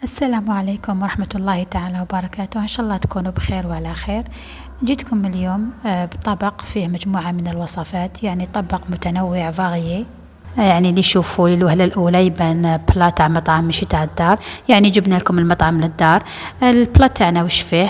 السلام عليكم ورحمة الله تعالى وبركاته، إن شاء الله تكونوا بخير وعلى خير. جيتكم اليوم بطبق فيه مجموعة من الوصفات، يعني طبق متنوع فاغيي. يعني اللي يشوفوا للوهلة الأولى يبان بلا تاع مطعم ماشي تاع الدار، يعني جبنا لكم المطعم للدار. البلا تاعنا وش فيه؟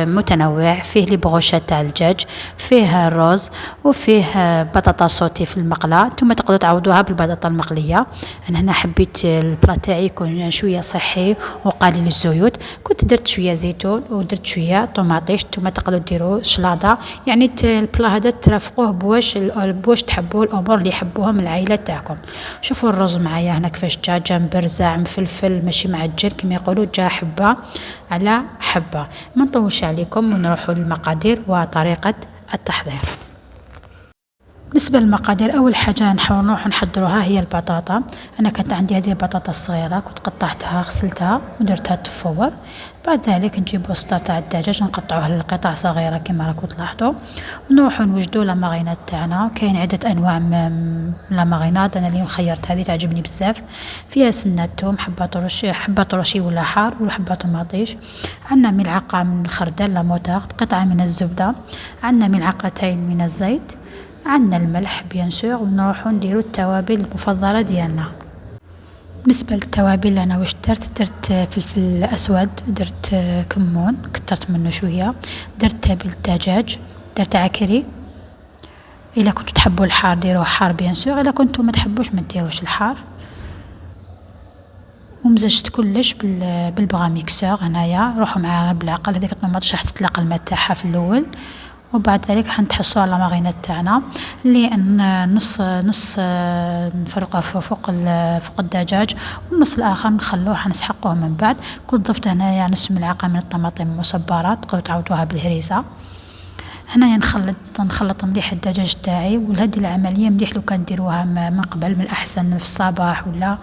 متنوع، فيه لي بغوشات تاع الدجاج، فيه الرز، وفيه بطاطا صوتي في المقلاة. نتوما تقدروا تعوضوها بالبطاطا المقلية. انا هنا حبيت البلا تاعي يكون شوية صحي وقليل الزيوت، كنت درت شوية زيتون ودرت شوية طوماطيش. نتوما تقدروا ديروا شلاضة، يعني البلا هذا ترافقوه بواش تحبوا الامور اللي يحبوها من العائلة تاعكم. شوفوا الرز معايا هنا كيفاش جا جنبر زاعم فلفل ماشي معجن كما يقولوا، جا حبة على حبة. ما نطولش عليكم ونروحوا للمقادير وطريقة التحضير. بالنسبة للمقادير، أول حاجة نروح نحضروها هي البطاطا. أنا كانت عندي هذه البطاطا الصغيرة، كنت قطعتها غسلتها ودرتها تفور. بعد ذلك نجيب وسط تاع الدجاج نقطعوه لقطع صغيرة كما راكم تلاحظوا، ونروحوا نوجدوا لاماغينات تاعنا. كاين عدة أنواع من لاماغينات، أنا اليوم خيرت هذه تعجبني بزاف. فيها سنة توم، حبة طرشي ولا حار، وحبة طماطيش. عندنا ملعقة من الخردل لاموتارد، قطعة من الزبدة، عندنا ملعقتين من الزيت، عندنا الملح بيان سور، ونروحو نديرو التوابل المفضله ديالنا. بالنسبه للتوابل انا واش درت فلفل اسود، درت كمون كثرت منه شويه، درت تابل الدجاج، درت عكري. الا كنتو تحبوا الحار ديروه حار بيان سور، الا كنتو ما تحبوش ما ديروش الحار. ومزجت كلش بالبغا ميكسور. هنايا روحوا معاها بالعقل، هذيك الطوماطيش راح تطلق الماء تاعها في الاول، وبعد ذلك راح نتحصوا على ماغينات تاعنا اللي نص نفرقوه فوق الدجاج، والنص الاخر نخلوه راح نسحقوه من بعد. كنت ضفت هنايا نص ملعقه من الطماطم المصبرات، تقدروا تعوضوها بالهريسه. هنايا نخلط مليح الدجاج تاعي، وهذه العمليه مليح لو كان ديروها من قبل، من الاحسن في الصباح ولا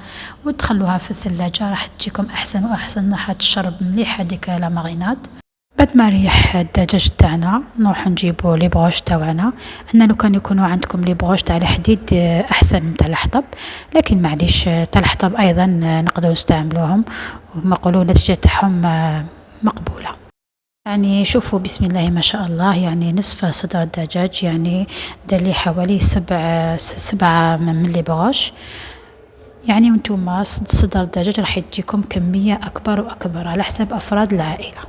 وتخلوها في الثلاجه، راح تجيكم احسن واحسن، راح تشرب مليح هذيك لاماغينات. بعد ما ريح الدجاج تاعنا نروح نجيبو لي بغوش تاعنا. انا لو كان يكونوا عندكم لي بغوش تاع الحديد احسن من تاع الحطب، لكن معليش تاع الحطب ايضا نقدروا نستعملوهم، وما يقولوا النتيجه تاعهم مقبوله. يعني شوفوا بسم الله ما شاء الله، يعني نصف صدر الدجاج، يعني دار لي حوالي سبعة من لي بغوش. يعني وانتم صدر الدجاج راح تجيكم كميه اكبر واكبر على حسب افراد العائله.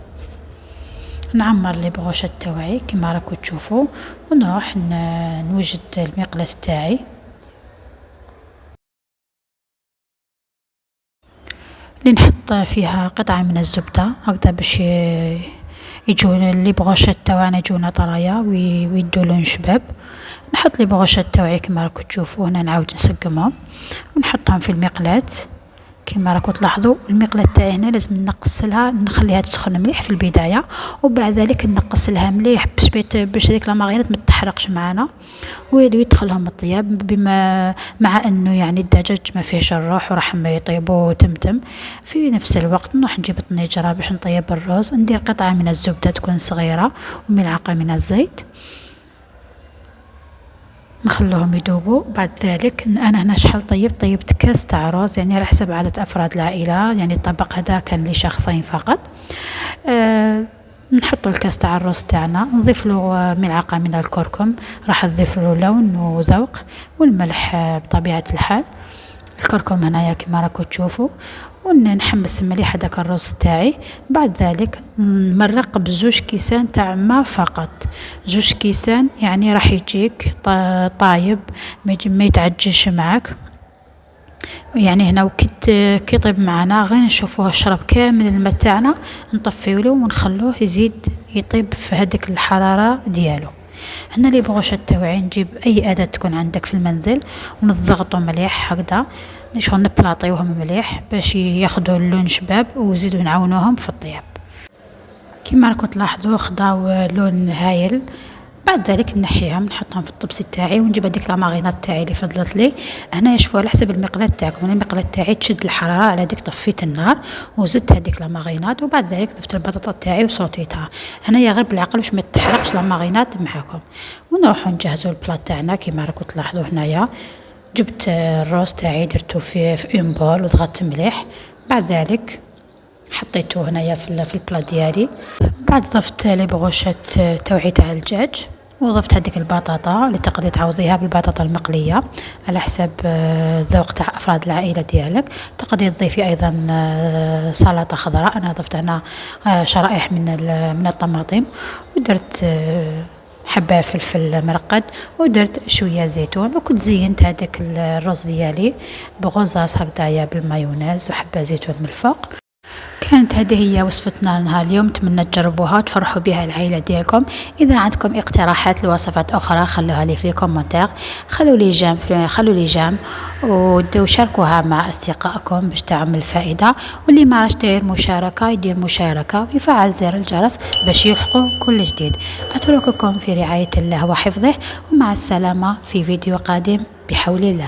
نعمر لي بغوشات تاوعي كما راكم تشوفوا، ونروح نوجد المقلاة تاعي. اللي نحط فيها قطعة من الزبدة هكذا باش يجو لي بغوشات تاوعنا يجونا طرايا ويدو لون شباب. نحط لي بغوشات تاوعي كما راكم تشوفوا، هنا نعاود نسقمهم ونحطهم في المقلاة كما راكم تلاحظوا. المقلاة تاعي هنا لازم نقصلها، نخليها تسخن مليح في البدايه، وبعد ذلك نقصلها مليح باش هذيك لاماغينات ما تحرقش معنا ويدخلهم الطياب، بما مع انه يعني الدجاج ما فيهش الروح وراح ما يطيبوا تمتم. في نفس الوقت نروح نجيب الطنجره باش نطيب الرز، ندير قطعه من الزبده تكون صغيره وملعقه من الزيت، نخلوهم يذوبوا. بعد ذلك انا هنا شحال طيبت كاس تاع رز، يعني على حسب عدد افراد العائله، يعني الطبق هذا كان لشخصين فقط. نحطوا الكاس تاع الرز تاعنا، نضيف له ملعقه من الكركم، راح نضيف له لون وذوق، والملح بطبيعه الحال. الكركم هنايا كما راكم تشوفوا، ونحمس مليح هذاك الرز تاعي. بعد ذلك نمرق بزوج كيسان تاع ما فقط، زوج كيسان، يعني راح يجيك طايب ما يتعجنش معاك. يعني هنا كي يطيب معنا غير نشوفوه شرب كامل الماء تاعنا، نطفيوله ونخلوه يزيد يطيب في هذيك الحراره ديالو. هنا لي بغوشات تاوعي نجيب اي اداه تكون عندك في المنزل ونضغطوا مليح هكذا، شغل نبلاطيوهم مليح باش ياخذوا اللون شباب، وزيدوا نعاونوهم في الطياب. كما راكم تلاحظوا خداو لون هايل. بعد ذلك نحيهم نحطهم في الطبسي تاعي، ونجيب هذيك لاماغينات تاعي اللي فضلت لي. هنا شوفوا على حسب المقلاة تاعكم، انا المقلاة تاعي تشد الحراره على هذيك، طفيت النار وزدت هذيك لاماغينات، وبعد ذلك ضفت البطاطا تاعي وصوتيتها. هنايا غير بالعقل باش ما تحرقش لاماغينات معاكم. ونروحوا نجهزوا البلاط تاعنا كما راكم تلاحظوا. هنايا جبت الروز تاعي درتو في اون بول وضغطت مليح. بعد ذلك حطيته هنايا في البلا ديالي. بعد ضفت لي بغوشات توعية على الدجاج، وضفت هذيك البطاطا اللي تقدري تعوضيها بالبطاطا المقليه على حسب الذوق تاع افراد العائله ديالك. تقدري تضيفي ايضا سلطه خضراء. انا ضفت هنا شرائح من الطماطم، ودرت حبة فلفل مرقد، ودرت شوية زيتون، وكنت زينت هذاك الرز ديالي بغوزاس هكذايا بالمايونيز وحبة زيتون من الفوق. كانت هذه هي وصفتنا لنهار اليوم، نتمنى تجربوها وتفرحوا بها العائلة ديالكم. إذا عندكم اقتراحات لوصفات أخرى خلوها لي في لي كومنتير، خلوا لي جام وشاركوها مع أصدقائكم باش تعم الفائدة. واللي ما راش داير مشاركة يدير مشاركة ويفعل زر الجرس باش يلحقوا كل جديد. أترككم في رعاية الله وحفظه، ومع السلامة في فيديو قادم بحول الله.